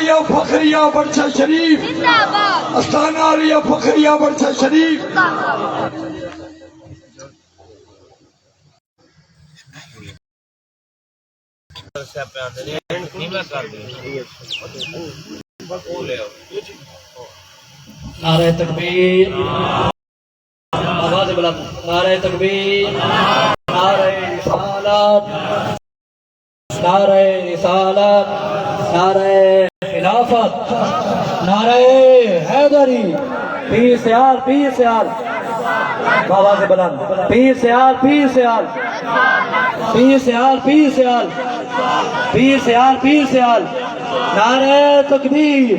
عالیہ فخریہ برچہ شریف، استانہ عالیہ فخریہ برچہ شریف۔ نعرہ تکبیر، آواز بلند، نعرہ تکبیر، نعرہ رسالت، نعرہ رسالت، نعرہ خلافت، نعرہ حیدری، پیر سیال، پیر سیال، آواز بلند، پیر سیال، پیر سیال، پیر سیال، پیر سیال، پیر سیال، پیر سیال، نعرہ تکبیر،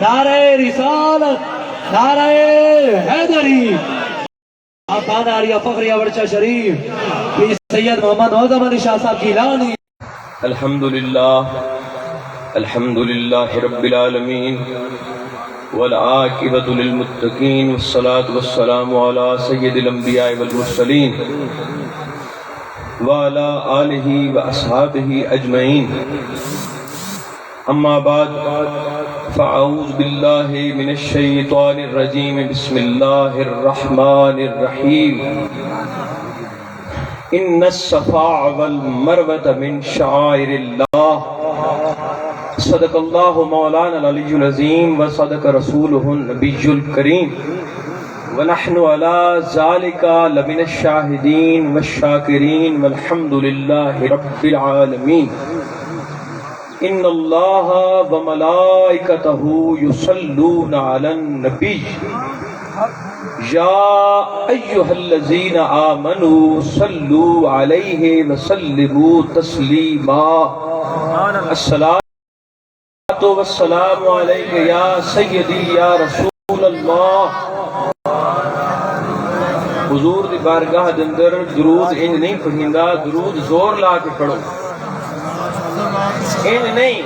نعرہ رسالت، نعرہ حیدری، آقا عالیہ فخریہ ورچہ شریف، پیر سید محمد معظم علی شاہ صاحب کی لانی۔ الحمد للہ رب العالمین والعاقبۃ للمتقین والصلاة والسلام علی سید الانبیاء والمرسلین وعلی آلہ واصحابہ اجمعین، اما بعد فاعوذ باللہ من الشیطان الرجیم، بسم اللہ الرحمن الرحیم۔ ان الصفا والمروة من شعائر اللہ، صدق اللہ مولانا العلی العظیم وصدق رسولہ النبی الکریم، ونحن علی ذالک لمن الشاہدین والشاکرین والحمد للہ رب العالمین۔ ان اللہ وملائکتہ یصلون علی النبی، یا ایہا الذین آمنوا صلوا علیہ وسلموا تسلیما۔ الصلاۃ والسلام علیک یا سیدی یا رسول اللہ۔ حضور دی بارگاہ دے اندر درود انج نہیں پڑھیندا، درود زور لا کے پڑھو، انج نہیں۔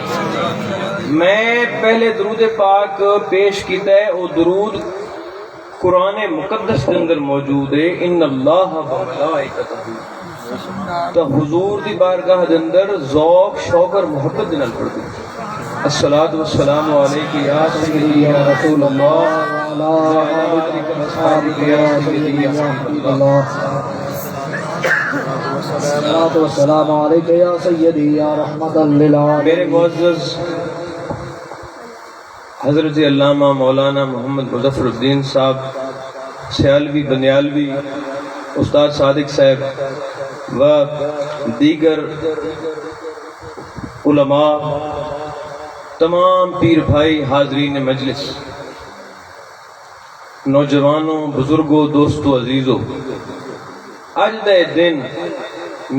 میں پہلے درود پاک پیش کیتا ہے، وہ درود قرآن مقدس کے اندر موجود ہے، ان اللہ و ملائکتہ، تو حضور دی بارگاہ دے اندر ذوق شوق اور محبت دے نال پڑھ دو۔ الصلاۃ والسلام علیک یا سیدی یا رسول اللہ، وعلی آلک و اصحابک یا سیدی یا حبیب اللہ، الصلاۃ والسلام علیک یا سیدی یا رحمت للعالمین۔ میرے معزز حضرت علامہ مولانا محمد مظفر الدین صاحب سیالوی بنیالوی، استاد صادق صاحب و دیگر علماء، تمام پیر بھائی، حاضرین مجلس، نوجوانوں، بزرگوں، دوستوں، عزیزوں، اج دے دن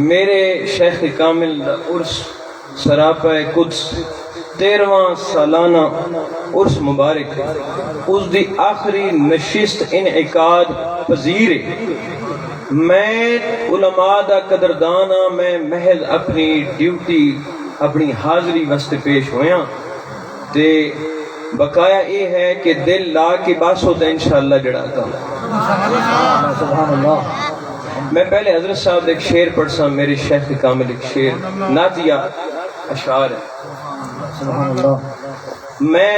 میرے شیخ کامل دا عرس سراپا قدس 13واں سالانہ عرس مبارک، اس دی آخری نشست انعقاد پذیر ہے۔ میں علماء دا قدردان ہاں، میں محض اپنی ڈیوٹی، اپنی حاضری واسطے پیش ہویاں، تے بقایا یہ ہے کہ دل لا کے بس ہوتا ہے انشاءاللہ جڑا تھا۔ سبحان اللہ۔ میں پہلے حضرت صاحب ایک شعر پڑھ سا، میرے شیخ کامل ایک شعر نعتیہ اشعار ہے، سبحان اللہ۔ میں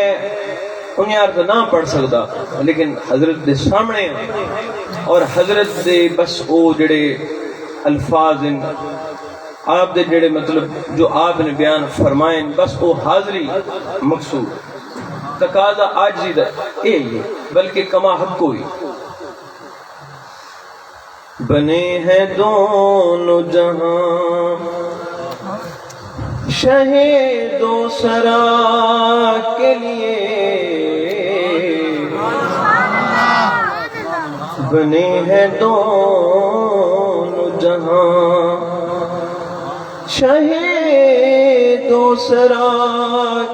انہیں عرض نہ پڑھ سکتا، لیکن حضرت دے سامنے اور حضرت دے بس او جڑے الفاظ ان آپ دے جڑے مطلب جو آپ نے بیان فرمائیں، بس او حاضری مقصود، تقاضا عاجزی دا یہی ہے، بلکہ کما حق ہوئی۔ بنے ہیں دونوں جہاں شہید و سرا کے لیے، بنے ہیں دونوں جہاں شہید و سرا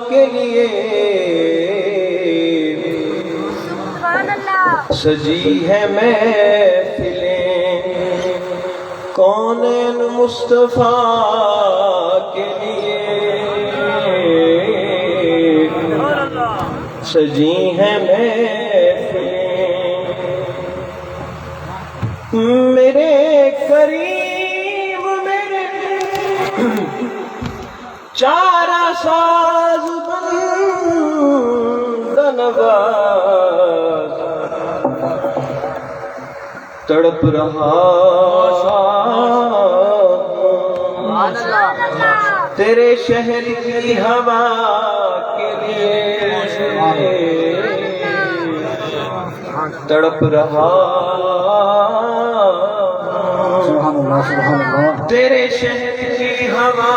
کے لیے، سجی ہے محفلیں کونین مصطفیٰ کے لیے، سجی ہیں محفلیں میرے کریم، میرے چارہ ساز بن نواز تڑپ رہا تیرے شہر کی ہوا کے لیے تڑپ رہا سبحان اللہ سبحان اللہ تیرے شہر کی ہوا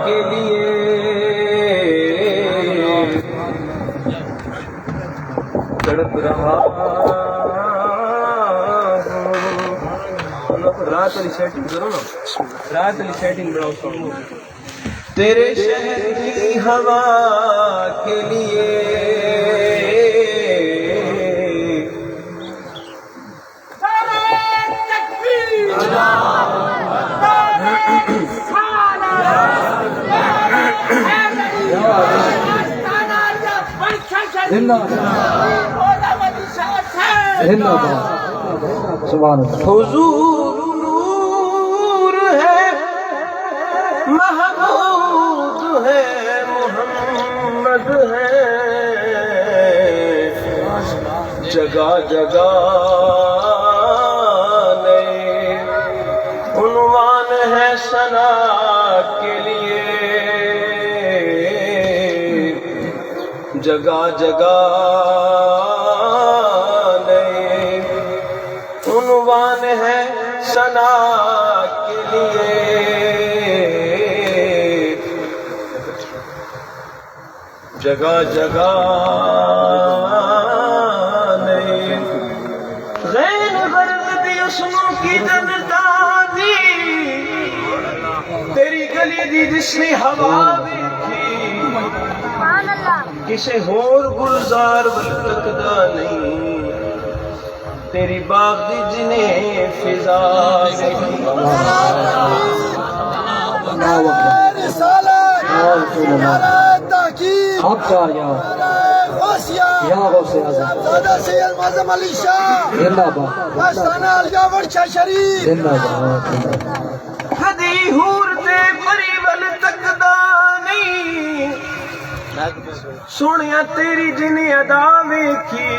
کے لیے تڑپ رہا رات والی سیٹنگ کرو نا رات والی سیٹنگ بڑھاؤ تیرے شہر کی ہوا کے لیے سبحان اللہ حضور نور ہے محمود ہے محمد ہے جگہ جگہ نئے عنوان ہے ثنا کے لیے جگہ جگہ عنوان ہے ثنا کے لیے جگہ جگہ نئے غیر غرض بھی حسنوں کی جنتانی تیری گلی دی جس نے ہوا دیکھی کسے ہور گلزار ول تکدا نہیں تیری باغ دی جنہیں فضا آپ چار یا غوث اعظم زندہ باد زندہ باد کدی ہور تے پری ول تکدا نہیں سونیا تیری جنہیں ادا ویکھی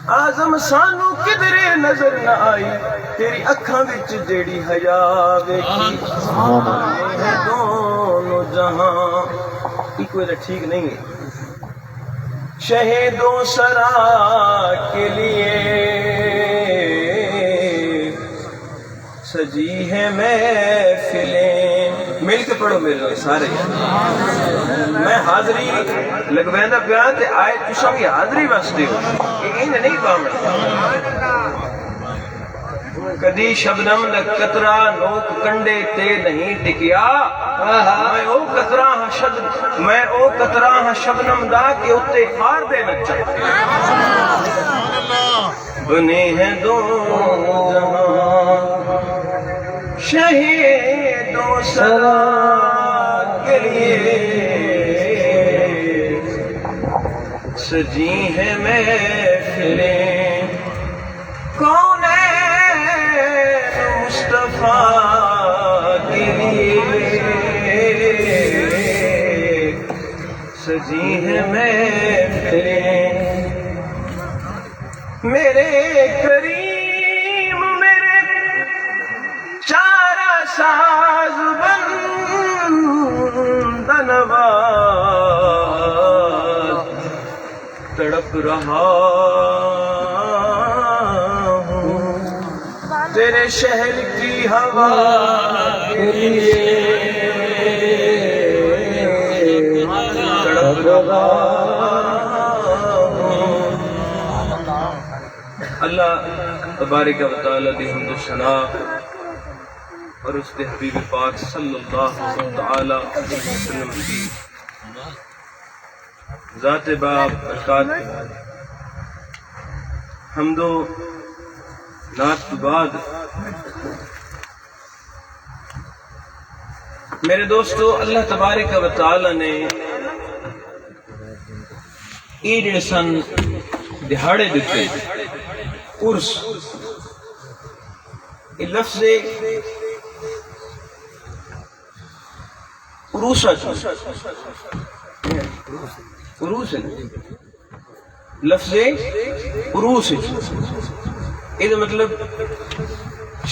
آزم سانو کدرے نظر نہ آئی تیری اکھاں وچ جیڑی حیا ویکھی ہے دونوں جہاں ایک وجہ ٹھیک نہیں ہے شہیدوں سرا کے لیے سجی ہے محفلیں مل کے پڑھو میرے سارے میں حاضری لگویندا پیا تے آئے تساں کی حاضری واسطے ہو انج نہیں کام کدی شبنم دا قطرہ نوک کنڈے تے نہیں ٹکیا میں او قطرہ ہاں شبنم دا کے اتے ہار دے نچا بنے ہیں دو جہاں شہیدوں سرا کے لیے سجی ہیں محفلیں کونین مصطفیٰ کے لیے سجی ہیں محفلیں میرے کریم میرے چارہ ساز بند نواز تڑپ رہا ہوں تیرے شہر کی ہوا کے لیے تڑپ رہا ہوں اللہ تبارک و تعالی دی حمد و ثنا اور اس کے حبیب پاک صلی اللہ تعالی علیہ وسلم کی ذات باب برکات حمد و نعت کے بعد میرے دوستو اللہ تبارک و تعالی نے یہ جڑے سن دہاڑے دیتے عرس یہ لفظ عروسہ عروس ہے لفظ عروس یہ مطلب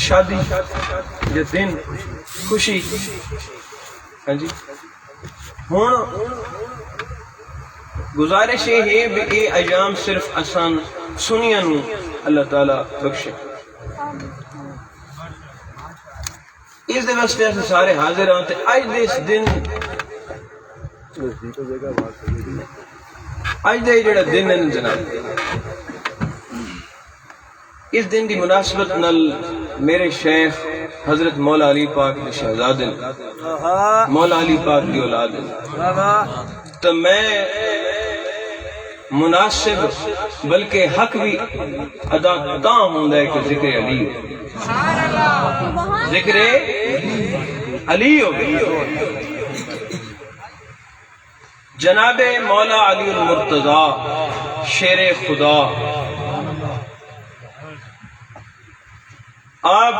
شادی یا دن خوشی. ہاں جی ہوں گزارش یہ ہے کہ یہ ایام صرف آسان سنیا نو اللہ تعالیٰ بخشے. اس دے واسطے اسی سارے حاضر ہاں تے اج دے اس دن اج دے جڑا دن ہے جناب اس دن دی مناسبت نال میرے شیخ حضرت مولا علی پاک کے شہزادے مولا علی پاک دی اولاد تو میں مناسب بلکہ حق بھی ادا تاں ہوندا ہے کہ ذکر علی ہو. ذکر علی ہو جناب مولا علی المرتضی شیر خدا آپ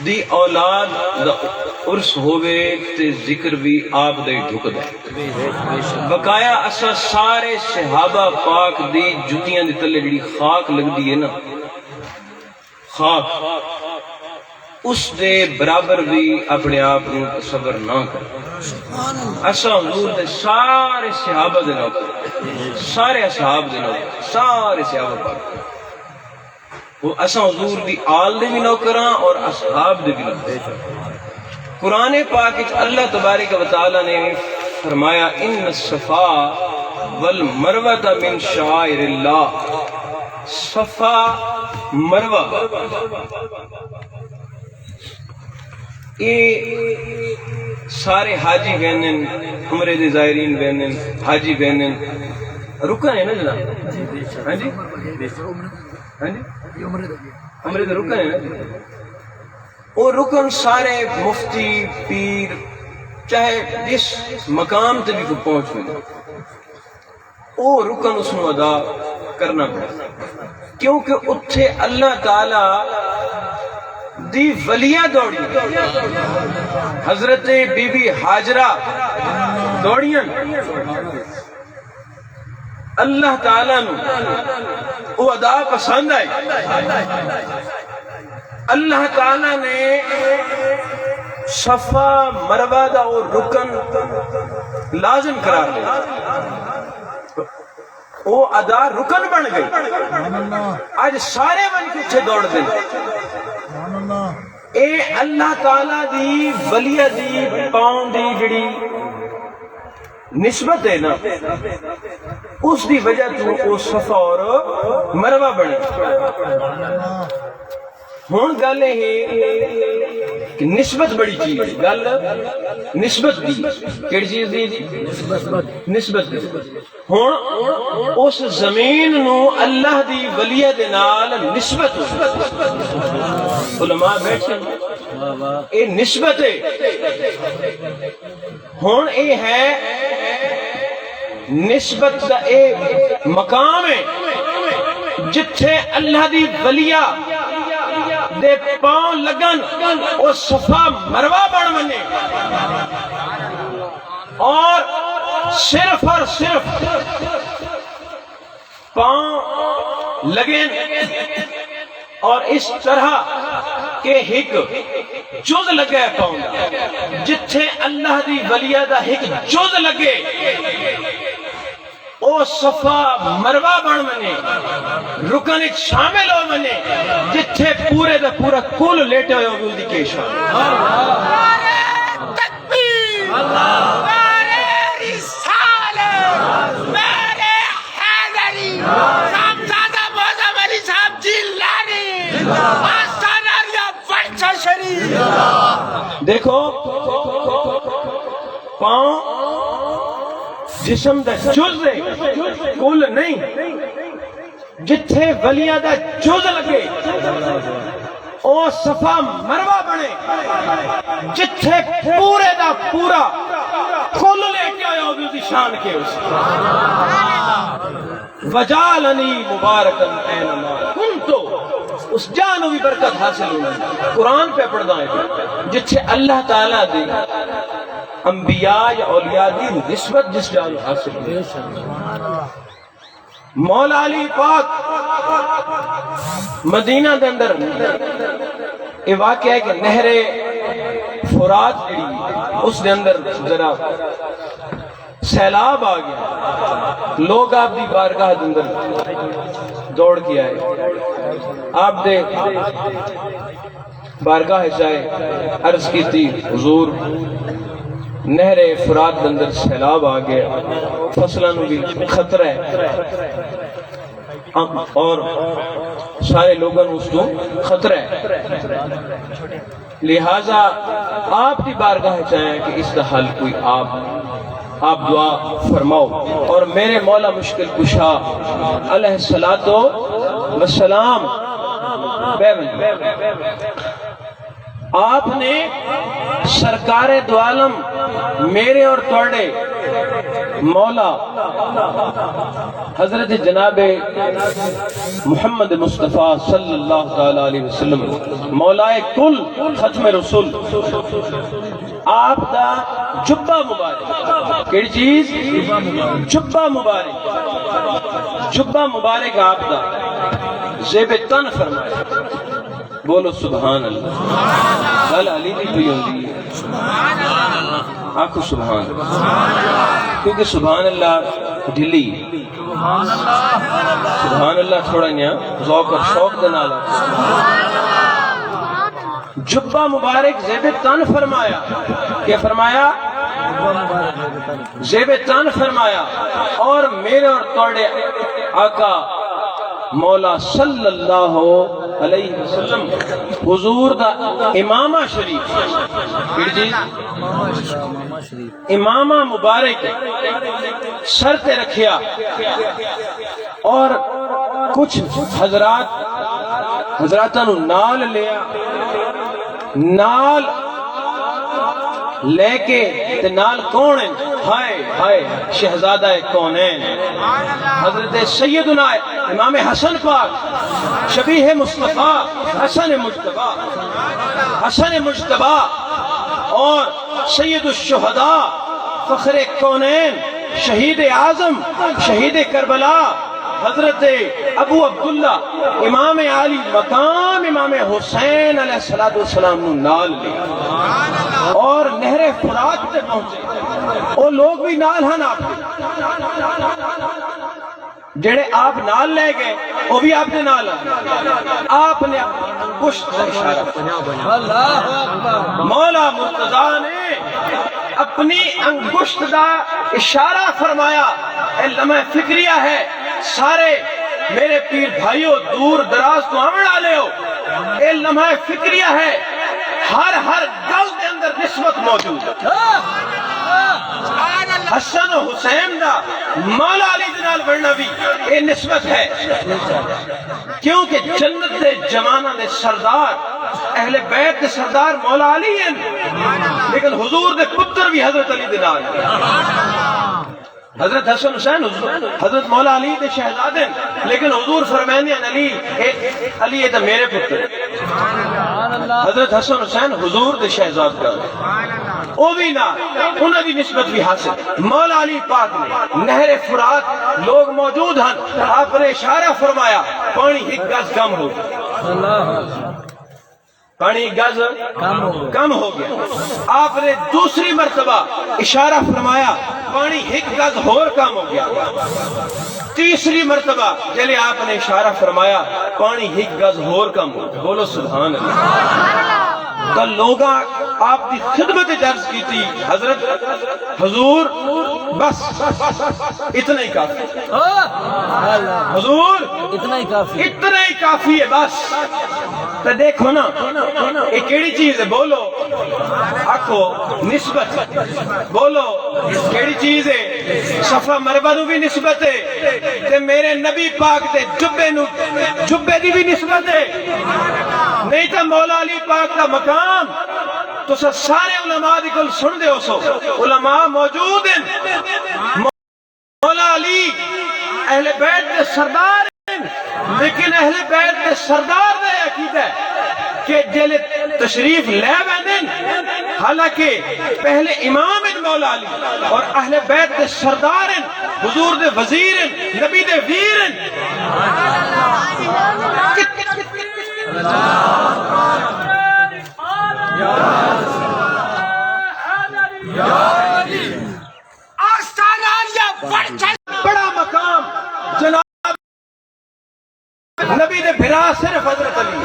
دی اولاد دا عرس ہوئے تے ذکر بھی آپ دے ڈھک دے. بقایا اسا سارے صحابہ پاک دی جتیاں دی تلے جڑی خاک لگ دی ہے نا خاک اس دے برابر بھی اپنے آپ کو تصور نہ کر. اسا حضور دے سارے صحابہ دے نوکر سارے اصحاب دے نوکر سارے صحابہ پاک وہ اسا حضور دی آل دے بھی نوکراں اور اصحاب دے بھی نوکراں. قرآن پاک اللہ تبارک و تعالی نے فرمایا ان الصفا والمروہ من شعائر اللہ. صفا مروہ یہ سارے حاجی بہنن عمرے دے زائرین بہنن حاجی بہنن رکن ہے نا جناب. ہاں جی ہاں جی عمرے دے رکن ہے نا وہ رکن سارے مفتی پیر چاہے جس مقام تے بھی کوئی پہنچ ہوئے وہ رکن اس نو ادا کرنا پڑا کیونکہ اتھے اللہ تعالی دی ولیہ دوڑی حضرت بی بی حاجرہ دوڑیاں اللہ تعالیٰ نو وہ ادا پسند آئی. اللہ تعالیٰ نے صفا مروہ دا اور رکن لازم قرار دیا وہ ادا رکن بن گئی. آج سارے بن کے اچھے دوڑ دیں اے اللہ تعالیٰ دی ولیہ دی پاؤں دی جڑی نسبت ہے نا اس دی وجہ تو وہ صفا اور مروہ بنے. ہون گل ہے کہ نسبت بڑی چیز ہے. گل نسبت دی کیڑی چیز دی نسبت دی. ہون اس زمین نو اللہ دی ولیہ دے نال نسبت ہو. علماء بیٹھے اے نسبت ہے. ہون اے ہے نسبت دا اے مقام ہے جتھے اللہ دی ولیہ دے پاؤں لگن او صفا مروہ بن بنے اور صرف پاؤں لگیں اور اس طرح کہ ایک جز لگے پاؤں جتھے اللہ دی ولیہ دا ایک جز لگے او صفا مروہ بن بنے رکن شامل ہو بنے جتھے پورے دا پورا کل لیٹے ہوئے ہوئے دی کے شامل. نعرہ تکبیر نعرہ رسالت نعرہ حیدری صاحبزادہ معظم علی صاحب جیلانی آستانہ ریا بچہ شریف. دیکھو پاؤں جسم دا جز ہے کل نہیں جتھے ولیہ دا جز لگے او صفا مروہ بنے جتھے پورے دا پورا کل لے کے آیا ہوگی اس شان کے اس وجالنی مبارکن اینما کنتو اس جانو بھی برکت حاصل ہونا. قرآن پہ پڑھنا ہے جتھے اللہ تعالیٰ دی انبیاء یا اولیاء دی نسبت جس جانو حاصل ہوئی. مولا علی پاک مدینہ دے اندر یہ واقعہ ہے کہ نہر فرات جڑی اس دے اندر ذرا سیلاب آ گیا. لوگ آپ دی بارگاہ دے اندر دوڑ کے آئے. آپ دے بارگاہ جائے عرض کی تھی حضور نہر فرات دے اندر سیلاب آ گیا, فصلوں بھی خطرہ ہے اور سارے لوگوں اس کو خطرہ ہے, لہذا آپ کی بارگاہ چاہیں کہ اس کا حل کوئی آپ دعا فرماؤ. اور میرے مولا مشکل کشا علیہ الصلوۃ والسلام آپ نے سرکار دو عالم میرے اور توڑے مولا حضرت جناب محمد مصطفیٰ صلی اللہ تعالی علیہ وسلم مولا کل ختم رسول آپ دا جبہ مبارک, کیڑی چیز؟ جبہ مبارک, جبہ مبارک آپ دا زیب تن فرمائے. بولو سبحان اللہ. گل علی دی پئی ہوندی ہے, آنکھو سبحان اللہ, کیونکہ سبحان اللہ ڈھلی, سبحان اللہ تھوڑا نیا ذوق اور شوق دے نال. جبہ مبارک زیب تن فرمایا. کیا فرمایا؟ زیب تن فرمایا. اور میرے اور توڑے آقا مولا صلی اللہ علیہ وسلم حضور دا امامہ شریف, امامہ مبارک سر تے رکھیا اور کچھ حضراتوں نال لیا, نال لے کے تے نال کون ہیں؟ ہائے ہائے شہزادہ کونین حضرت سیدنا امام حسن پاک شبیہ مصطفیٰ حسن مجتبی اور سید الشہداء فخر کونین شہید اعظم شہید کربلا حضرت ابو عبداللہ امام عالی مقام امام حسین علیہ السلام نو نال لے اور نہر فرات تے پہنچے. وہ لوگ بھی نال ہن آپ جڑے آپ نال لے گئے وہ بھی آپ نے نال آپ نے انگشت کا اشارہ مولا مرتضیٰ نے اپنی انگشت کا اشارہ فرمایا. لمحہ فکریہ ہے سارے میرے پیر بھائیوں دور دراز کو آمن آلے ہو, اے لمحہ فکریہ ہے ہر گل دے اندر نسبت موجود ہے. حسن و حسین دا مولا علی جنال بڑھنا بھی اے نسبت ہے, کیونکہ جنت دے جوانہ دے سردار اہل بیت دے سردار مولا علی ہیں, لیکن حضور دے پتر بھی حضرت علی دنال ہیں. حضرت حسن حسین حضرت مولا علی دے شہزادے, لیکن حضور فرمائیں علی ہے تو میرے پتر. حضرت حسن حسین حضور دے شہزاد کا وہ بھی نہ انہوں دی نسبت بھی حاصل. مولا علی پاک نے نہر فرات لوگ موجود ہیں, آپ نے اشارہ فرمایا پانی ایک گز کم ہو گیا, پانی گز کم ہو گیا. آپ نے دوسری مرتبہ اشارہ فرمایا پانی ایک گز اور کم ہو گیا. تیسری مرتبہ جلے آپ نے اشارہ فرمایا پانی ایک گز اور کم ہو گیا. بولو سبحان اللہ. تو لوگ آپ کی خدمت درج کی تھی حضرت حضور بس اتنا ہی کافی, حضور اتنا ہی کافی ہے بس. تو دیکھو نا یہ کیڑی چیز ہے؟ بولو آکھو نسبت. بولو کیڑی چیز ہے؟ صفا مربع نو بھی نسبت ہے تے میرے نبی پاک دے جبے دی بھی نسبت ہے. نہیں تو مولا علی پاک کا مقام تو سارے علماء دی کل سن دے ہو سو, علماء موجود ہیں. مولا علی اہل بیت دے سردار ہیں, لیکن اہل بیت دے سردار دے عقیدہ ہے کہ جلے تشریف لے بیندن, حالانکہ پہلے امام مولا علی اور اہل بیت دے سردار حضور دے وزیر نبی دے ویر بڑا مقام جناب نبی دے بھرا صرف حضرت علی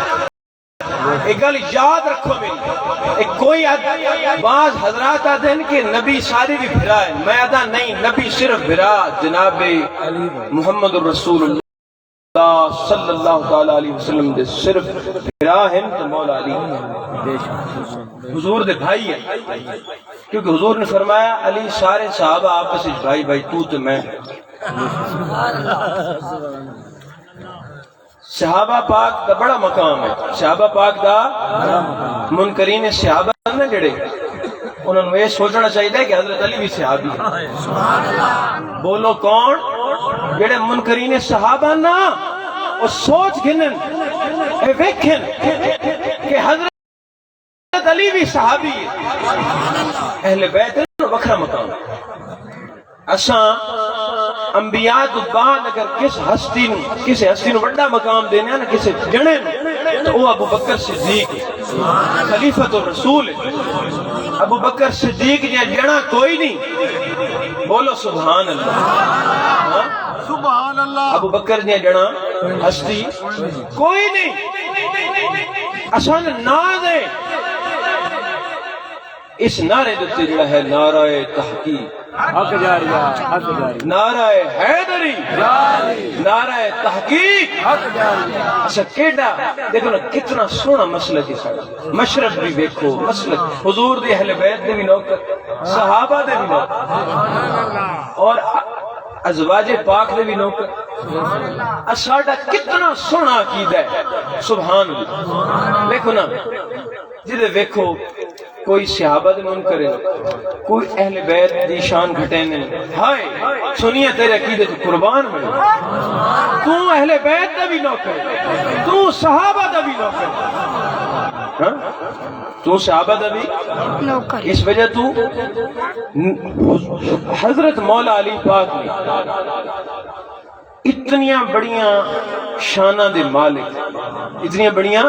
ایک گل یاد رکھو میری ایک کوئی بعض حضرات آتے ہیں کہ نبی سارے بھی بھرا ہے میں آدھا نہیں نبی صرف بھرا جناب محمد الرسول اللہ صلی اللہ تعالیٰ علیہ وسلم دے صرف بھرا ہیں تو مولا علی حضور دے بھائی ہے کیونکہ حضور نے فرمایا علی سارے صحابہ آپس بھائی بھائی تو میں صحابہ پاک دا بڑا مقام ہے صحابہ پاک دا منکرین صحابہ نہ جڑے انہوں نے یہ سوچنا چاہیے کہ حضرت علی بھی صحابی ہے بولو کون جڑے منکرین صحابہ نا اور سوچ گنن ویکھن کہ حضرت علی بھی صحابی ہے اہل بیت وکھرا مقام اساں انبیاء تو بعد اگر کسی ہستی نو بڑا مقام دینا نا کسی جنے تو وہ ابو بکر صدیق خلیفۃ الرسول ابو بکر صدیق جہاں جنا کوئی نہیں بولو سبحان اللہ سبحان اللہ ابو بکر جہاں جنا ہستی کوئی نہیں اسان ناز ہے اس نعرے دیتے جڑا ہے نعرہ تحقیق حق جاریہ حق جاری نعرہ حیدری نعرہ تحقیق حق جاری اچھا کیڑا دیکھو نا کتنا سونا مسلک ہے سارا مشرق بھی دیکھو مسلک حضور دے اہل بیت دے بھی نوکر صحابہ دے بھی نوکر اور ازواج پاک دے بھی نوکر ساڈا کتنا سونا عقیدہ ہے سبحان اللہ دیکھو نا جدے دیکھو کوئی صحابہ دے منکر ہے کوئی اہل بیت دی شان گھٹینے ہائے سنیا تیرے عقیدے تو قربان بنے تو اہل بیت دا بھی نوکر تو صحابہ دا بھی نوکر تو صحابہ دا بھی نوکر اس وجہ تو حضرت مولا علی پاک نے اتنیاں بڑیاں شانہ دے مالک اتنیاں بڑیاں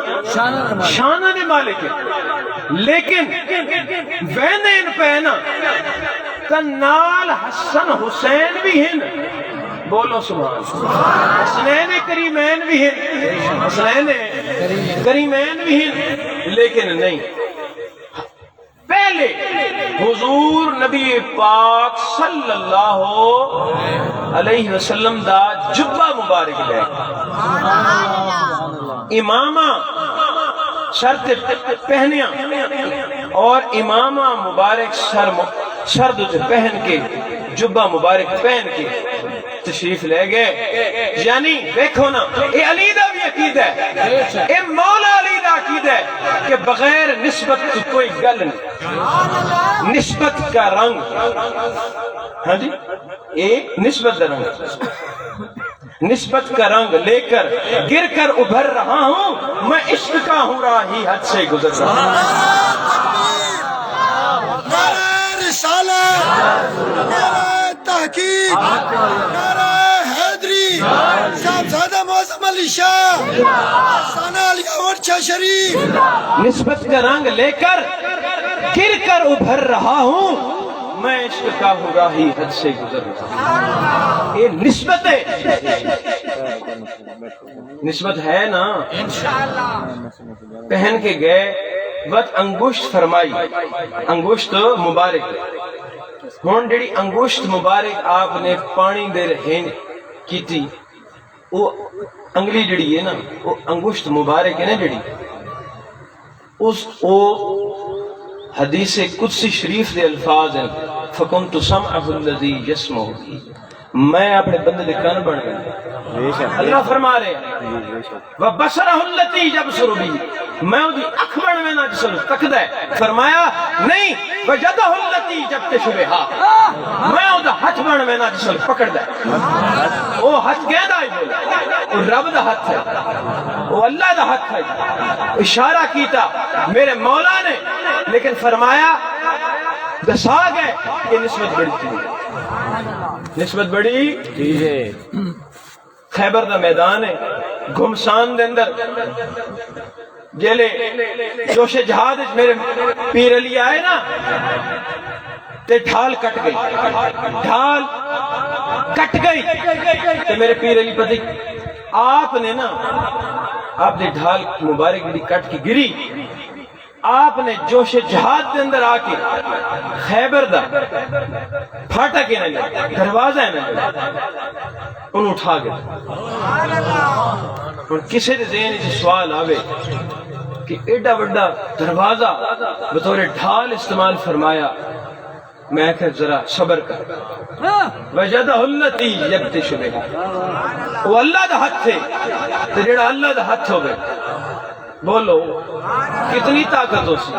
شانہ دے مالک لیکن وینین پہنا تنال حسن حسین بھی ہیں بولو سبحان حسنین کریمین بھی ہیں حسنین کریمین بھی ہیں لیکن نہیں پہلے حضور نبی پاک صلی اللہ علیہ وسلم دا جبہ مبارک لے امامہ شرط پہنیا اور امامہ مبارک سرد پہن کے جبہ مبارک پہن کے تشریف لے گئے یعنی دیکھو نا اے علی دا بھی عقیدہ ہے اے مولا علی دا عقیدہ ہے کہ بغیر نسبت تو کوئی گل نہیں نسبت کا رنگ ہاں جی اے نسبت کا رنگ نسبت کا رنگ لے کر گر کر ابھر رہا ہوں میں عشق کا ہوں راہی حد سے گزر رہا تحقیق نعرہ حیدری صاحبزادہ معظم علی شاہ ثانیہ علی ورچہ شریف نسبت کا رنگ لے کر گر کر ابھر رہا ہوں میں عشق کا ہوں راہی حد سے گزر رہا ہوں یہ نسبت ہے نسبت ہے نا پہن کے گئے وقت انگشت فرمائی انگشت مبارک ہون جڑی انگشت مبارک آپ نے پانی دے رہے کی تھی وہ انگلی جڑی ہے نا وہ انگشت مبارک ہے نا جڑی اس او حدیث قدسی شریف دے الفاظ ہیں فَكُنْتُ سَمْعَهُ الَّذِي يَسْمَعُ بِهِ میں اپنے بندے دے کان بن گئے اللہ فرما رہے وَبَصَرَهُ الَّتِي يَبْصُرُ بِهِ میں دی اکھ بن میں نہ جسل تکدا ہے فرمایا نہیں وَجَدَهُ الَّتِي يَبْطِشُ بِهَا میں دا ہاتھ بن میں نہ جسل پکڑدا ہے وہ ہاتھ کہدا ہے وہ رب دا ہاتھ ہے وہ اللہ دا ہاتھ ہے اشارہ کیتا میرے مولا نے لیکن فرمایا دسا گئے کہ نسبت بڑی چیز، نسبت بڑی چیز ہے۔ خیبر دا میدان ہے، گھمسان دے اندر جیلے جوش جہاد میرے پیر علی آئے نا تے ڈھال کٹ گئی، ڈھال کٹ گئی تے میرے پیر علی پتہ آپ نے نا آپ نے ڈھال مبارک بھی کٹ کی گری، آپ نے جوش جہاد دے اندر آ کے خیبر دا پھاٹا کے نہ دروازہ ہے نا انہوں اٹھا گئے۔ اور کسی دے ذہن سے سوال آوے کہ ایڈا بڑا دروازہ بطور ڈھال استعمال فرمایا، میں کہ ذرا صبر کر، وجدہ اللتی یبتش بہا، وہ اللہ دا ہاتھ تھے تو جڑا اللہ دا ہاتھ ہو گئے، بولو کتنی طاقت ہو سی۔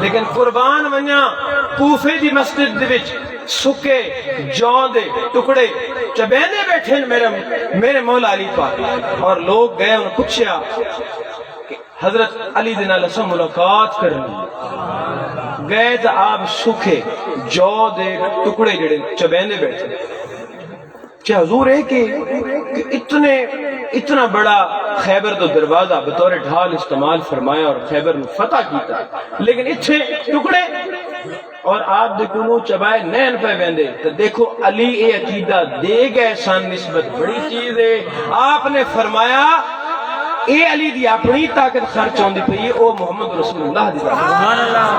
لیکن قربان منیا کوفے دی مسجد دے وچ سکے جو دے ٹکڑے چبینے بیٹھے میرے مولا علی پاک، اور لوگ گئے انہوں پوچھیا کہ حضرت علی دے نال اساں ملاقات کرنی، گئے تو آپ سکھے جو دے ٹکڑے جڑے چبینے بیٹھے، کیا حضور ہے کہ اتنا بڑا خیبر تو دروازہ بطور ڈھال استعمال فرمایا اور خیبر میں فتح کیتا، لیکن اتھے ٹکڑے اور آپ دیکھو نو چبائے نین پہ بیندے، تو دیکھو علی اے عقیدہ دے گئے سان نسبت بڑی چیز ہے۔ آپ نے فرمایا اے علی دی اپنی طاقت خرچ ہوندی پئی ہے، او محمد رسول اللہ دی طاقت۔ سبحان اللہ،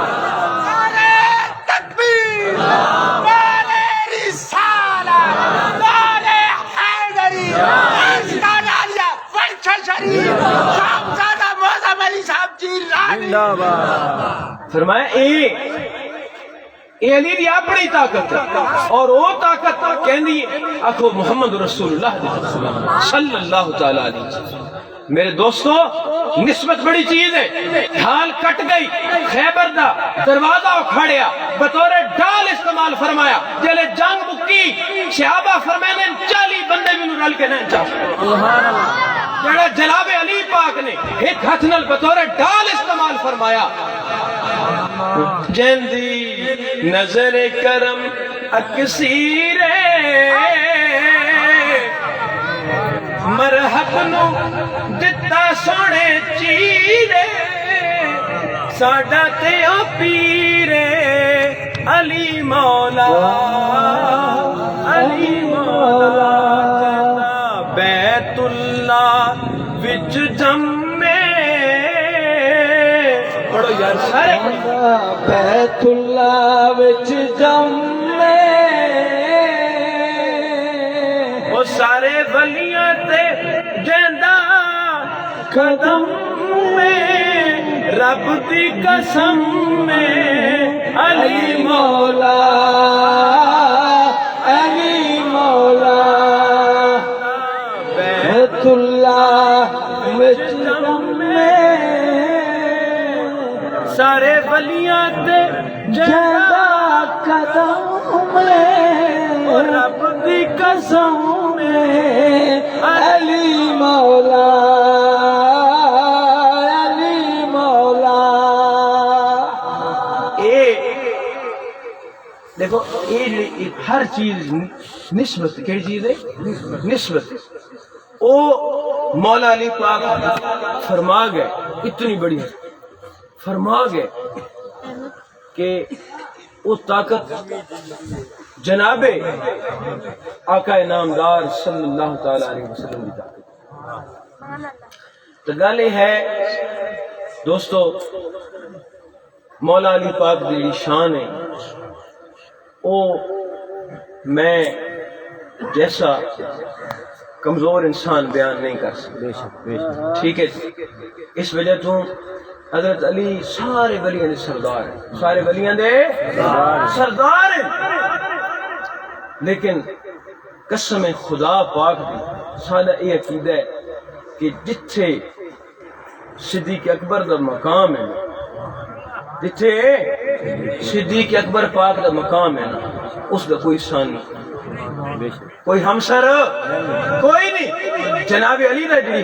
تکبیر، نعرہ رسالت، نعرہ حیدری، استاد علیہ ورشہ شریف، صاحبزادہ معظم علی صاحب جیلانی۔ فرمایا اے علی دی اپنی طاقت ہے، اور وہ طاقت کہندی آکھو محمد رسول اللہ صلی اللہ تعالی علیہ وسلم۔ میرے دوستو نسبت بڑی چیز ہے، ڈھال کٹ گئی، خیبر دا دروازہ اکھاڑیا، بطور ڈھال استعمال فرمایا، جلے جنگ مکی صحابہ فرمائے 40 بندے بھی رل کے نہیں چاہتے، جڑا جناب علی پاک نے ایک ہاتھ نال بطور ڈھال استعمال فرمایا۔ جندی نظر کرم اکسیر مرحب نو دتا سونے چیرے، ساڈا تے او پیرے علی مولا، علی مولا بیت اللہ وچ جمے، پڑھو یار سارے بیت اللہ وچ جمے، وہ سارے ولیاں تے جیندا قدم میں، رب دی قسم میں علی مولا، علی مولا بیت اللہ وچ جمے، سارے ولیاں تے جیندا قدم میں، رب دی قسم میں علی مولا، علی مولا۔ دیکھو ہر چیز نسبت، کیا چیز ہے؟ نسبت۔ او مولا علی پاک فرما گئے، اتنی بڑی فرما گئے کہ وہ طاقت جناب آقا نامدار صلی اللہ تعالی علیہ وسلم کی طاقت۔ تو گل یہ ہے دوستو، مولا علی پاک دی شان ہے، او میں جیسا کمزور انسان بیان نہیں کر سکتا، ٹھیک ہے؟ اس وجہ تو حضرت علی سارے ولیاں دے سردار ہیں، سارے ولیاں دے سردار ہیں، لیکن قسم خدا پاک دی سادہ یہ عقیدہ ہے کہ جتھے صدیق اکبر دا مقام ہے، جتھے صدیق اکبر پاک دا مقام ہے نا، اس دا کوئی شان نہیں، کوئی ہمسر کوئی نہیں۔ جناب علی دا جی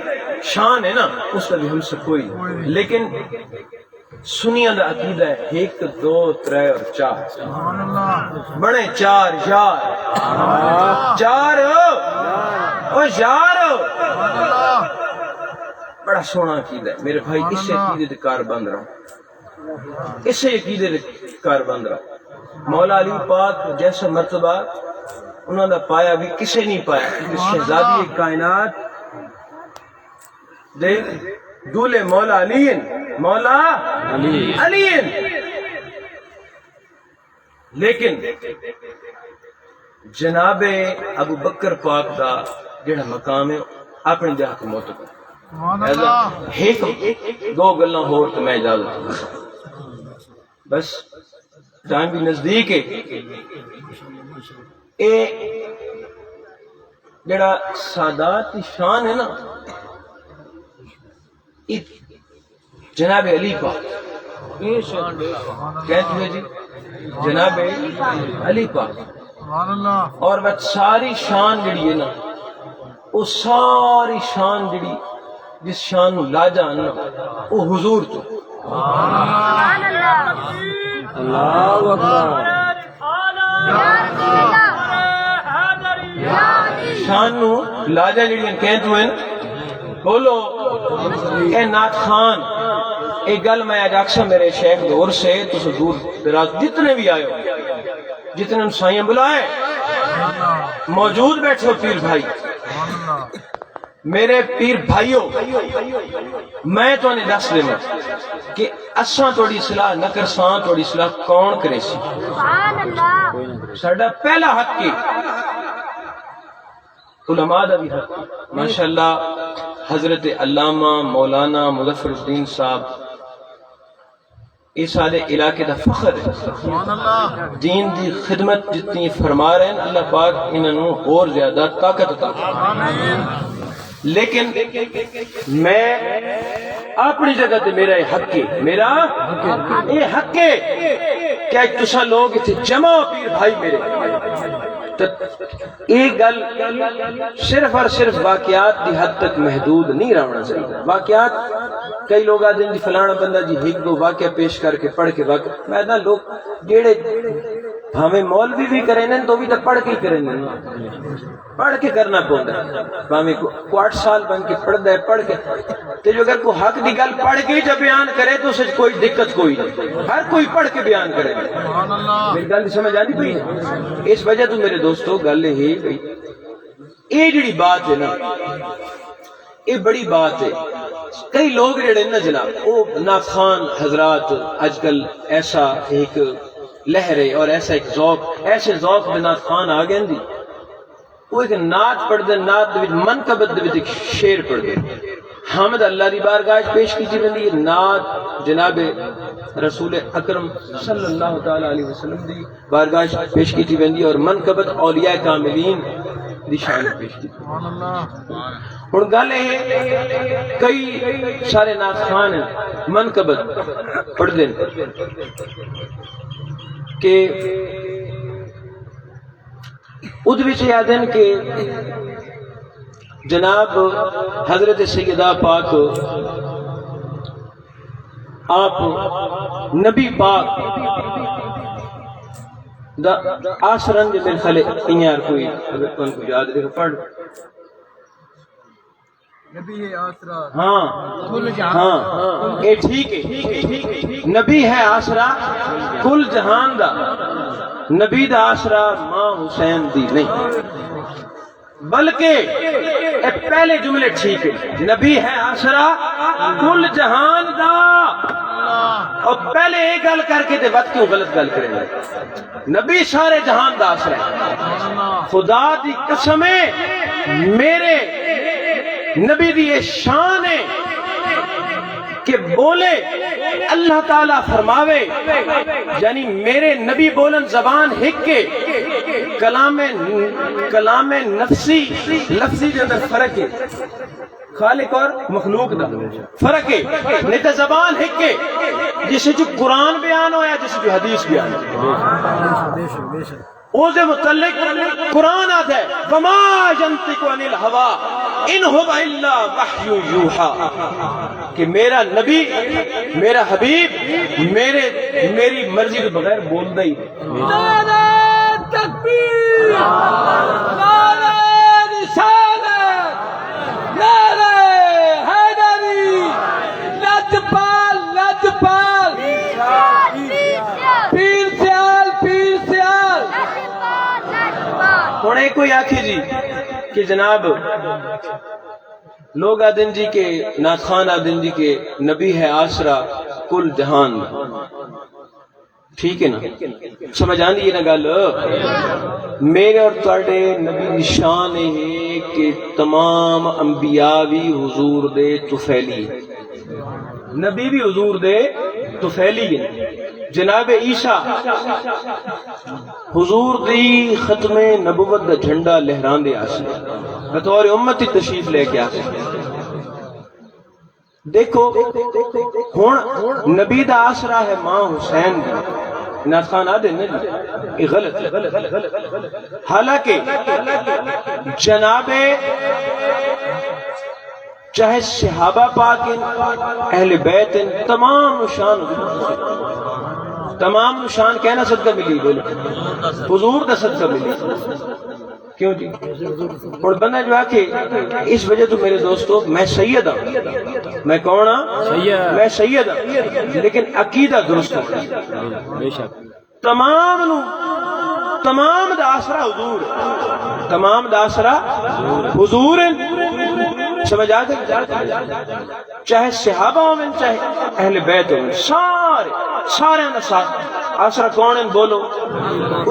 شان ہے نا، اس کا بھی ہمسر کوئی نہیں۔ لیکن سنیاں دا عقیدہ ہے 1 2 3 اور 4 بڑے 4 یار 4 او یار بڑا سونا عقیدہ ہے میرے بھائی. اس سے عقیدے دے کار بند رہا اس سے عقیدے دے کار بند رہا. مولا علی پاک جیسا مرتبہ انہوں نے پایا بھی کسے نہیں پایا. شہزادی کائنات دے دولے مولا علی مولا علی. لیکن جناب ابو بکر پاک دا جڑا مقام ہے اپنے دیہات موت ایک دو گلاں ہور تو میں اجازت بس ٹائم بھی نزدیک ہے. اے جڑا سادات کی شان ہے نا جناب علی پاک کہتے ہیں جی جناب علی پاک اور بس ساری شان جڑی ہے نا وہ ساری شان جڑی جس شان نو لا جان نا وہ حضور تو اللہ اکبر. شان نو لاجا جڑی کہتے ہیں بولو اے نات خان. ایک گل میں آج اکثر میرے شیخ دور سے تو دور دراز جتنے بھی آئے ہو جتنے سائیں بلائے موجود بیٹھے ہو پیر بھائی میرے پیر بھائیو میں تو انہیں دس دینا کہ اساں توڑی اصلاح نہ کرساں توڑی اصلاح کون کرے سی. ساڈا پہلا حق کی علماء دا بھی حق ماشاءاللہ حضرت علامہ مولانا مظفر الدین صاحب اس سارے علاقے دا فخر ہے. دین دی خدمت جتنی فرما رہے ہیں اللہ پاک انہوں اور زیادہ طاقت عطا فرمائے. لیکن میں اپنی جگہ تے میرا حق ہے میرا یہ حق ہے کہ تسا لوگ اتنے جمع ہو پیر بھائی میرے. ایک گل صرف اور صرف واقعات دی حد تک محدود نہیں رہنا چاہیے. واقعات کئی لوگ آتے ہیں جی فلانا بندہ جی ایک دو واقعہ پیش کر کے پڑھ کے واقعہ میں نہ لوگ جیڑے ہمیں مولوی بھی کریں تو بھی تو پڑھ کے ہی کریں پڑھ کے کرنا پڑتا ہے. ہمیں کو 8 سال بن کے پڑھتا ہے پڑھ کے تو جو اگر کوئی حق دی گل پڑھ کے جب بیان کرے تو اسے کوئی دقت کوئی نہیں. ہر کوئی پڑھ کے بیان کرے. میری گل سمجھ آ نہیں پئی. اس وجہ تو میرے دوستو گل ہے بھائی یہ جڑی بات ہے نا یہ بڑی بات ہے. کئی لوگ جڑے نا جناب وہ نعت خوان حضرات آج کل ایسا ایک لہر ہے اور ایسا ایک ذوق ایسے ذوق دے نعت خوان آ گئے دی وہ ایک نعت پڑھ دے نعت دے منقبت دے ایک شعر پڑھ دے حامد اللہ دی بارگاہ پیش کی ویندی نعت جناب رسول اکرم صلی اللہ تعالی علیہ وسلم دی بارگاہ پیش کی ویندی اور منقبت اولیاء کاملین دی شان پیش کی. ہن گل ہے کئی سارے نعت خوان منقبت پڑھ دیں کہ ادھ وچ یاد ہیں کہ جناب حضرت سیدہ پاک آپ نبی پاک دا آسرن جو میرے خلے انیار کوئی اگر کون کو یاد دیکھو پڑھ نبی ہے آسرا ہاں ہاں اے ٹھیک ہے نبی ہے آسرا کل جہان دا نبی دا آسرا ماں حسین دی نہیں بلکہ اے پہلے جملے ٹھیک ہے نبی ہے آسرا کل جہان دا اور پہلے ایک گل کر کے دے وقت کیوں غلط گل کریں گے. نبی سارے جہان دا آسرا ہے. خدا دی قسم ہے میرے نبی دی یہ شان ہے کہ بولے اللہ تعالیٰ فرماوے یعنی میرے نبی بولن زبان ہک کے کلام نفسی لفظی کے اندر فرق ہے خالق اور مخلوق دا فرق ہے نہیں تو زبان ہک کے جسے جو قرآن بیان ہویا جسے جو حدیث بیان ہویا او دے متعلق قرآن آتا ہے وما ینطق عن الہوا ان هو الا وحی یوحا، کہ میرا نبی میرا حبیب میری مرضی کے بغیر بولتا ہی نعرہ تکبیر، نعرہ رسالت، نعرہ حیدری، لجپال لجپال، پیر سیال پیر سیال۔ ہوں ایک کوئی آخے جی کہ جناب لوگ آدن جی کے نعت خان آدن جی کے نبی ہے آسرا کل جہان، ٹھیک ہے نا، سمجھ آندی ہے نا گل؟ میرے اور تواڈے نبی دی شان ہے کہ تمام انبیاء بھی حضور دے طفیلی ہیں، نبی بھی حضور دے طفیلی ہیں۔ جناب عیسیٰ حضور دی ختم نبوت دا جھنڈا لہران دے آسے بطور امتی تشریف لے کے آسے۔ دیکھو ہون نبی دا آسرا ہے ماں حسین دی، نعت خان آدھے نا جی یہ غلط ہے۔ حالانکہ جناب چاہے صحابہ پاک ہیں اہل بیت ہیں تمام نشان تمام نشان کہنا صدقہ ملی، بولو حضور دا صدقہ ملی۔ کیوں جی؟ اور بندہ جو ہے کہ اس وجہ تو میرے دوستو میں سید ہوں، میں کون ہوں؟ میں سید ہوں، لیکن عقیدہ درست ہوں۔ تمام دا آسرا حضور، تمام دا آسرا حضور ہیں، سمجھ آ گئی؟ چاہے صحابہ ہوں چاہے اہل بیت ہوں، سارے دا ساتھ آسرا کون ہیں؟ بولو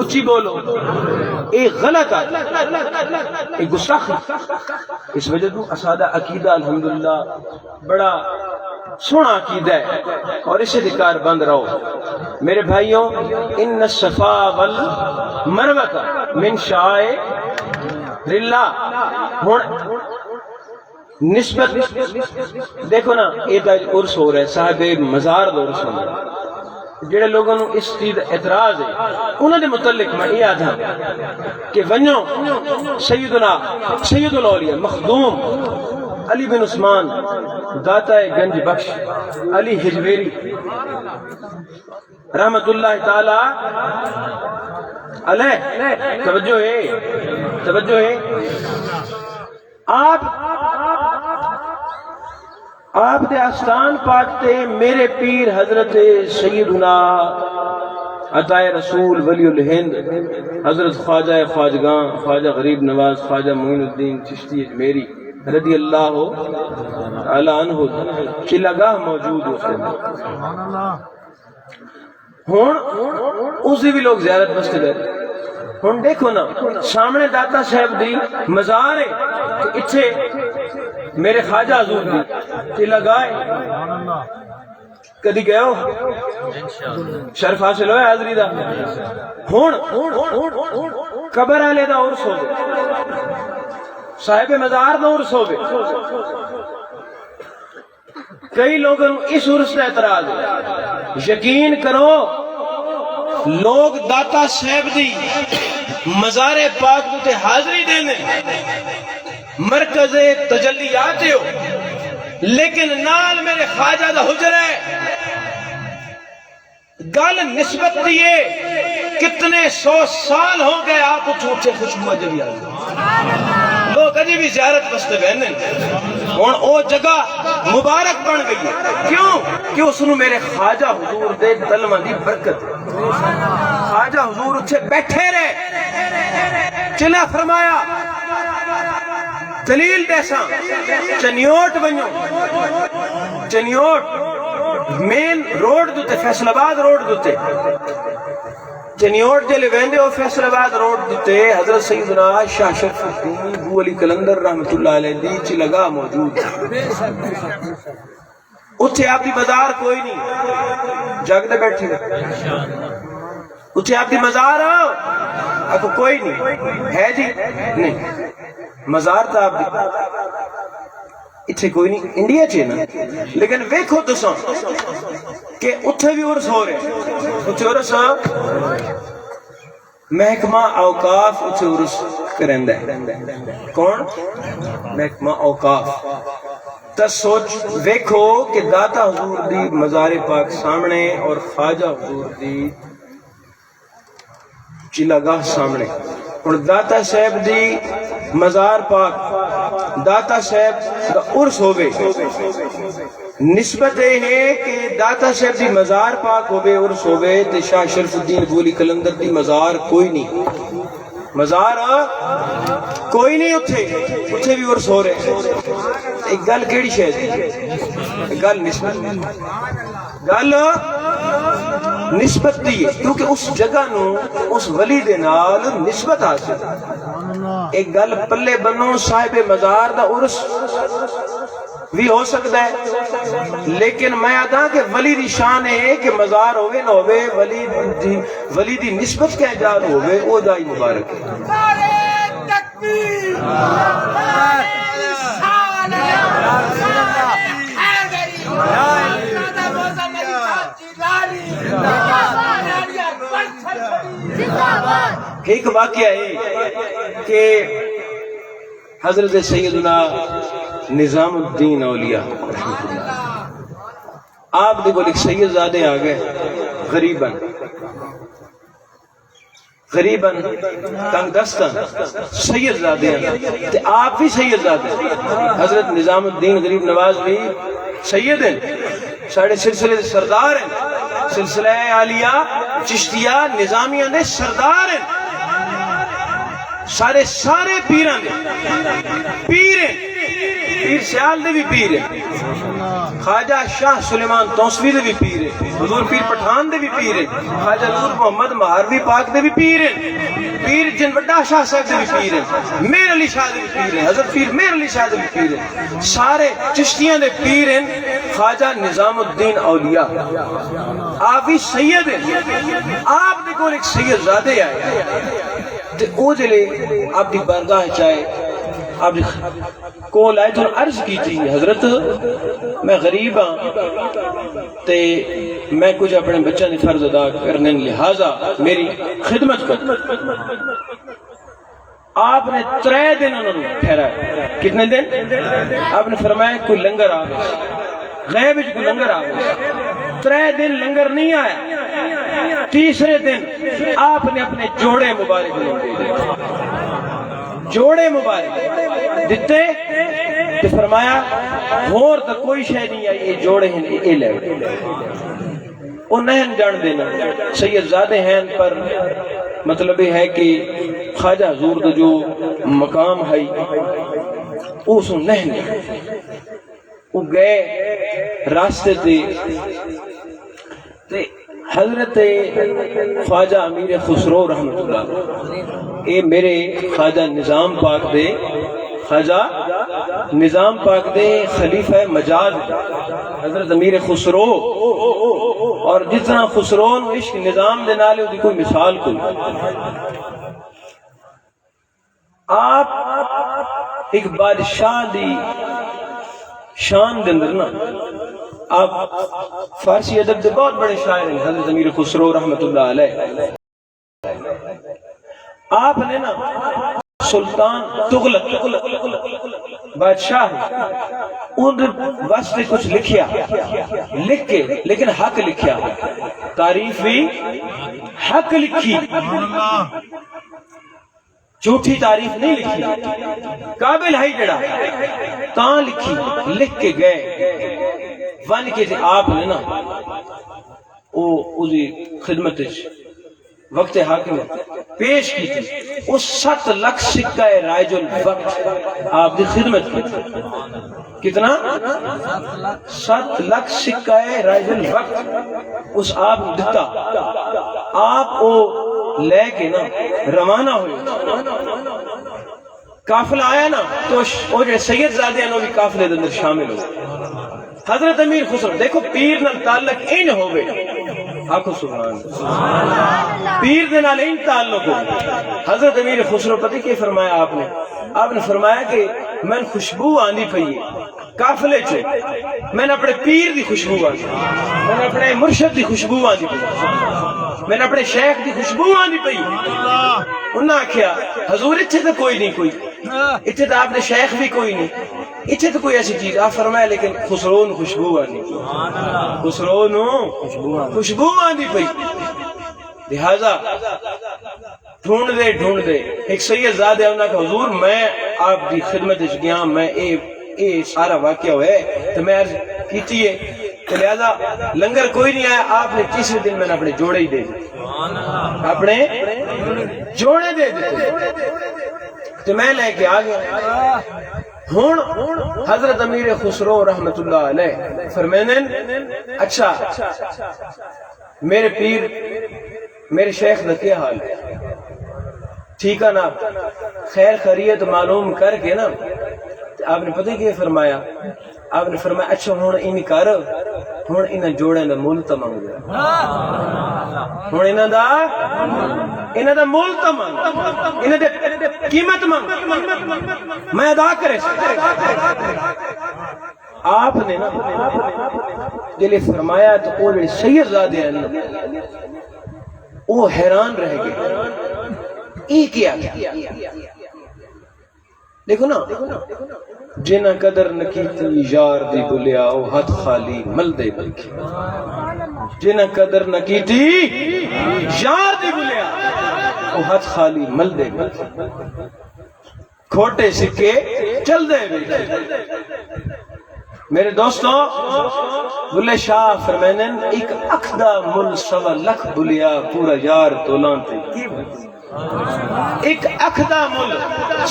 اچھی بولو۔ ایک غلط ہے، ایک گستاخ ہے۔ اس وجہ تو اسادہ عقیدہ الحمدللہ بڑا سونا عقیدہ ہے اور اسے دکار بند رہو میرے بھائیوں۔ ان الصفا والمروہ من شعائر اللہ۔ نسبت دیکھو نا یہ عرس ہو رہا ہے، صاحب مزار دا عرس ہو رہا ہے، جڑے لوگوں نے اس چیز اعتراض ہے انہوں نے متعلق میں یہ آدھا کہ ونیو سید الاولیاء مخدوم علی بن عثمان داتا گنج بخش علی حجویری رحمت اللہ تعالی علیہ، توجہ ہے آپ دے آستان پاک تے میرے پیر حضرت سیدنا عطائے رسول ولی الہند حضرت خواجہ خواجگاں خواجہ غریب نواز خواجہ معین الدین چشتی اجمیری رضی اللہ تعالی عنہ چلگاہ موجود ہوتے ہیں۔ ہون اسی بھی لوگ زیارت بستے گئے۔ ہون دیکھو نا سامنے داتا صاحب دی مزار ہے کہ اتھے میرے خواجہ حضور دی تلا گائے کدی گئے ہو؟ شرف حاصل ہوئے حاضری دا۔ ہون قبر آلے دا عرس ہو گئے، صاحب مزار دا عرس ہو گئے۔ کئی لوگوں اس عرس کا اعتراض ہے، یقین کرو لوگ داتا صاحب دی مزار پاک تے حاضری دینے مرکز تجلیات ہو، لیکن نال میرے خواجہ دا حجر ہے گل نسبت دیئے کتنے 100 سال ہو گئے آپ کو چھوٹے خوشبو جبی آگئے لوگ اجی بھی زیارت بستے بہنے اور او جگہ مبارک بن گئی ہے۔ کیوں؟ کہ اس نے میرے خواجہ حضور دے دلمہ دی برکت ہے۔ خواجہ حضور اچھے بیٹھے رہے، چلا فرمایا دلیل دیسا چنیوٹ بنیو، چنیوٹ مین روڈ دوتے فیصل آباد روڈ دوتے چنیوٹ جلے ویندے ہو فیصل آباد روڈ دوتے حضرت سیدنا شاہ شرف الدین بو علی کلندر رحمت اللہ علیہ دی چلگاہ موجود اتھے آپ دی مزار کوئی نہیں جاگ دے بیٹھے اتھے آپ دی مزار آپ کو کوئی نہیں ہے جی نہیں مزار تھا آپ دی اتھے کوئی نہیں انڈیا چھے نا لیکن ویکھو تو سن کہ اتھے بھی عرس ہو رہے اتھے عرس محکمہ اوقاف اتھے عرس کرندہ ہے. کون؟ محکمہ اوقاف. تا سوچ ویکھو کہ داتا حضور دی مزار پاک سامنے اور خواجہ حضور دی چلاگاہ سامنے. اور داتا صاحب دی مزار پاک داتا صاحب دا عرس ہوئے. نسبت ہے کہ داتا صاحب دی مزار پاک ہوئے عرس ہوئے تے شاہ شرف الدین گولی کلندر دی مزار کوئی نہیں. مزار کوئی نہیں اتھے بھی عرس ہو رہے. ایک گل کیڑی شاید گل نسبت دی ہے کیونکہ اس جگہ نو اس ولی دے نال نسبت حاصل. ایک گل پلے بنو صاحب مزار دا عرس بھی ہو سکتا ہے لیکن میں آدھا کہ ولی دی شان ہے کہ مزار ہوئے نہ ہوئے ولی دی نسبت کے جار ہوئے او دائی مبارک ہے. ایک واقعہ ہے کہ حضرت سیدنا نظام الدین اولیاء آپ دیکھو ایک سید زادے آ گئے غریباً تنگ دستاً سید زادے ہیں تے آپ بھی سید زادے ہیں. حضرت نظام الدین غریب نواز بھی سید ہیں ساڑھے سلسلے سردار ہیں. سلسلہ عالیہ چشتیہ نظامیہ نے سردار ہیں. سارے پیران دے پیر ہیں. پیر سیال دے بھی پیر ہیں. خواجہ شاہ سلیمان توسوی دے بھی پیر ہیں. حضور پیر پٹھان دے بھی پیر ہیں. خواجہ نور محمد مہاروی پاک دے بھی پیر ہیں. پیر جن وڈا شاہ صاحب دے بھی پیر ہیں. میر علی شاہ دے بھی پیر ہیں. حضرت پیر میر علی شاہ دے بھی پیر ہیں. سارے چشتیاں دے پیر ہیں. خواجہ نظام الدین اولیاء آپ بھی سید ہیں. آپ دے کول ایک سید زادے آئے تے او جلے آپ دی بارگاہ چاہے آپ کول آئے تو عرض کی تھی حضرت میں غریب ہاں تے میں کچھ اپنے بچہ نے فرض ادا کرنے لہذا میری خدمت کر. آپ نے 3 دن انہوں نے ٹھہرایا. کتنے دن؟ آپ نے فرمایا کوئی لنگر آ غیب کوئی لنگر آ 3 دن لنگر نہیں آیا. تیسرے دن آپ نے اپنے جوڑے مبارک دیتے کہ فرمایا اور تو کوئی شے نہیں آئی یہ جوڑے ہیں اے لے وہ نہیں جان دینا. سید زادے ہیں پر مطلب ہے کہ خواجہ حضور کا جو مقام ہے اس نہیں وہ گئے راستے تے حضرت خواجہ امیر خسرو رحمۃ اللہ اے میرے خواجہ نظام پاک دے خلیفہ مجاد حضرت امیر خسرو. اور جتنا خسرو عشق نظام دے نالے دی کوئی مثال کوئی. آپ ایک بادشاہ دی شان دے اندر نا آپ فارسی ادب دے بہت بڑے شاعر ہیں حضرت امیر خسرو رحمۃ اللہ علیہ. آپ نے نا سلطان تغلق بادشاہ ان واسطے کچھ لکھیا لکھ کے لیکن حق لکھیا. تعریف بھی حق لکھی جھوٹی تعریف نہیں لکھی. قابل ہے جڑا تاں لکھی لکھ کے گئے ون کے آپ نے نا وہ خدمت وقت حاکم پیش کی تھی. اس 7 لاکھ سکہ رائج الوقت آپ کی خدمت کی. کتنا؟ 7 لاکھ سکہ رائج الوقت اس آپ نے دیتا. آپ وہ لے کے نا روانہ ہوئے. قافلہ آیا نا تو وہ جو سید زادے ہیں وہ بھی قافلے اندر شامل ہو. حضرت امیر خسرو دیکھو پیر نال تعلق این ہوئے. آنکھو سبحان پیر دے نال این تعلق ہو. حضرت امیر خسرو پتہ کیا فرمایا آپ نے فرمایا کہ میں خوشبو آندی پئی قافلے چ میں اپنے پیر دی خوشبو آندی میں اپنے مرشد دی خوشبو آندی پئی. میں نے اپنے شیخ دی خوشبو آنی پئی انہاں آکھیا حضور اتھے تو کوئی نہیں کوئی اتھے تو آپ نے شیخ بھی کوئی نہیں اتھے تو کوئی ایسی چیز آپ فرمایا لیکن خسرو نو خوشبو آنی خسرو نو خوشبو آنی پئی لہذا ڈھونڈ دے ایک سید زادے انہاں کہ حضور میں آپ دی خدمت اچ گیا میں اے سارا واقعہ ہوئے تو میں عرض کیتی ہے تو لہذا لنگر کوئی نہیں آیا آپ نے تیسرے دن میں نے اپنے جوڑے ہی دے دیتے اپنے جوڑے دے دیتے تو میں لے کے آ گیا ہون حضرت امیر خسرو رحمت اللہ علیہ فرمینن اچھا میرے پیر میرے شیخ دا کیا حال ہے ٹھیک ہے نا خیر خیریت معلوم کر کے نا آپ نے پتہ کیا فرمایا آپ نے فرمایا اچھا ہون ان کر ہون انہاں جوڑے دا مول تا منگ دے ہون انہاں دا مول تا منگ انہاں دے قیمت منگ میں ادا کرے آپ نے نا جلے فرمایا تو وہ جڑے سید زادے ہیں وہ حیران رہ گئے ای کیا دیکھو نا جنہ قدر نکیتی یار دی بلیا او ہاتھ خالی مل دے بلکی جنہ قدر نکیتی یار دی بلیا او ہاتھ خالی مل دے بلکی کھوٹے سکے چل دے بلکی میرے دوستوں بلے شاہ فرمینن ایک اکھدا مل سوا لکھ بلیا پورا یار تولان تے کی بلکی ایک اکھدا مل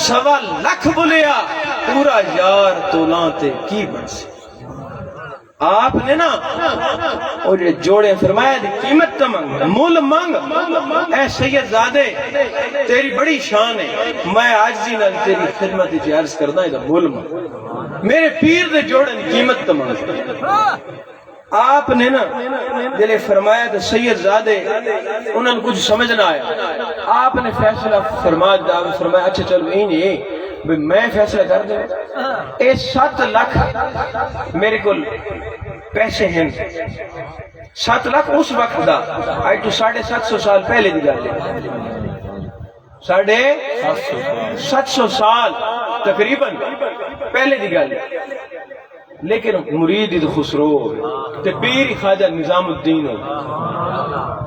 سوا لکھ بلیا پورا یار تولان تے کی بنسی آپ نے نا اور یہ جوڑے فرمایا دی قیمت تمنگ مول منگ اے سید زادے تیری بڑی شان ہے میں آجزی نہ تیری خدمت جی عرض کرنا ہے دا مول منگ میرے پیر دے جوڑے دی قیمت تمنگ آپ نے نا دلے فرمایا تو سید زادے انہوں نے کچھ سمجھ نہ آیا آپ نے فیصلہ فرمایا اچھا چلو نہیں میں فیصلہ کر دیں اے 7 لاکھ میرے کو پیسے ہیں 7 لاکھ اس وقت دا آئی تو 750 سال پہلے دی گل ہے 750 سال تقریباً پہلے دی گل لیکن مرید خسرو تے پیر خواجہ نظام الدین ہو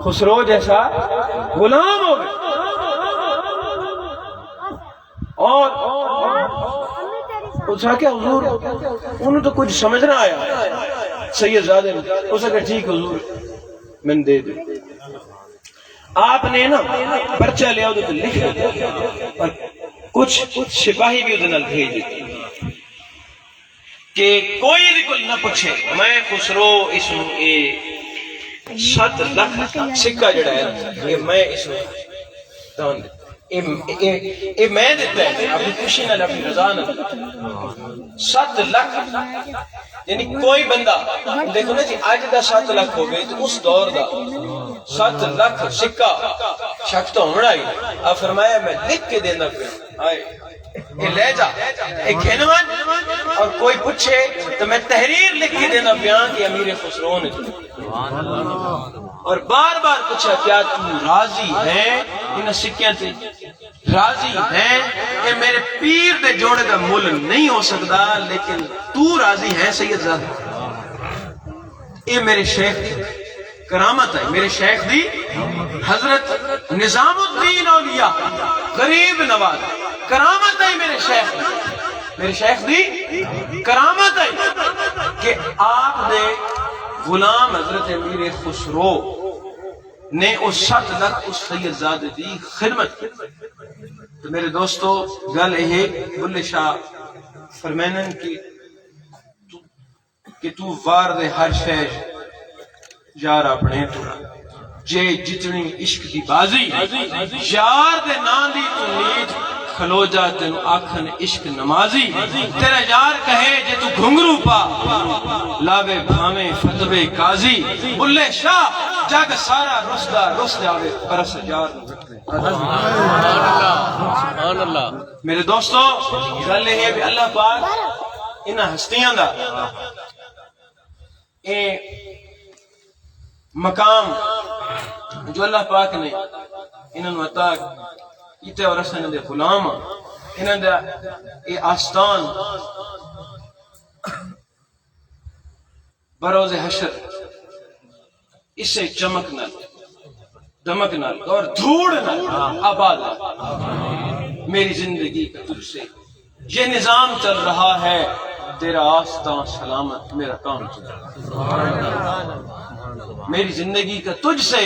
خسرو جیسا غلام ہو اور اس کہا کہ حضور انہوں تو کچھ سمجھ نہ آیا سید زادے نے اس کہا ٹھیک حضور میں دے دے آپ نے نا پرچہ لیا تو لکھ دیا اور کچھ سپاہی بھی ادھر بھیج دیتے کہ کوئی بھی کوئی نہ پوچھے میں خسرو اس 7 لاکھ سکہ جڑا ہے یہ میں اس دان یہ میں دیتا ہے اپنی خوشی نہ اپنی رضا نہ 7 لاکھ یعنی کوئی بندہ دیکھو نا جی آج دا 7 لاکھ ہو گئے تو اس دور دا 7 لاکھ سکہ شک تو ہونا ہی آپ فرمایا میں لکھ کے دینا پھر آئے یہ لے جا ایک گھنوان اور کوئی پوچھے تو میں تحریر لکھ کے دینا بیان کہ امیر خسرو نے اور بار بار پوچھا کیا تم راضی ہے ان سکیاں سے راضی ہے کہ میرے پیر دے جوڑے دا مل نہیں ہو سکتا لیکن تو راضی ہے سید زادہ یہ میرے شیخ کرامت ہے میرے شیخ دی حضرت نظام الدین اولیاء غریب نواز کرامت ہے میرے شیخ دی کرامت ہے کہ آپ نے غلام حضرت امیر خسرو نے اس 7 لاکھ اس سید زادے دی خدمت تو میرے دوستو گل ہے بلے شاہ فرمینن کہ تو وار دے ہر شے یار اپنے تو جے جتنی عشق دی بازی یار دے نام دی تو نیت کھلو جا تینو آکھن عشق نمازی تیرا یار کہے جے تو گھنگرو پا لاوے بھامے فتوے قاضی بلے شاہ جاگ سارا رسد آوے پرس یار سبحان اللہ میرے دوستو گل ہے بھی اللہ پاک انہاں ہستیاں دا اے مقام جو اللہ پاک نے انہوں نے عطا کیتے اور اساں دے غلام انہاں دا اے آستان بروز حشر اسے چمک نال دمک نال اور دھوڑ نال آباد میری زندگی کا تجھ سے یہ نظام چل رہا ہے تیرا آستان سلامت میرا کام چل رہا ہے میری زندگی کا تجھ سے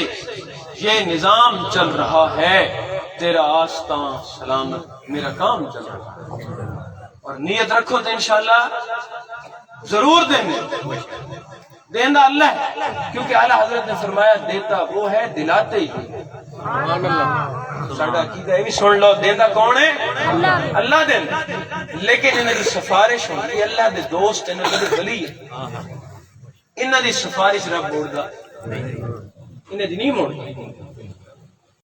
یہ نظام چل رہا ہے تیرا آستان سلامت میرا کام چل رہا ہے اور نیت رکھو تو انشاءاللہ ضرور دیں گے دیندہ اللہ ہے کیونکہ اعلیٰ حضرت نے فرمایا دیتا وہ ہے دلاتے ہی ساڈا عقیدہ بھی سن لو دیندہ کون ہے اللہ دیندہ لیکن انہاں دی سفارش ہوندی اللہ دے دوست انہاں دے ولی انہاں دی سفارش رب موڑدا انہاں دی نہیں موڑدا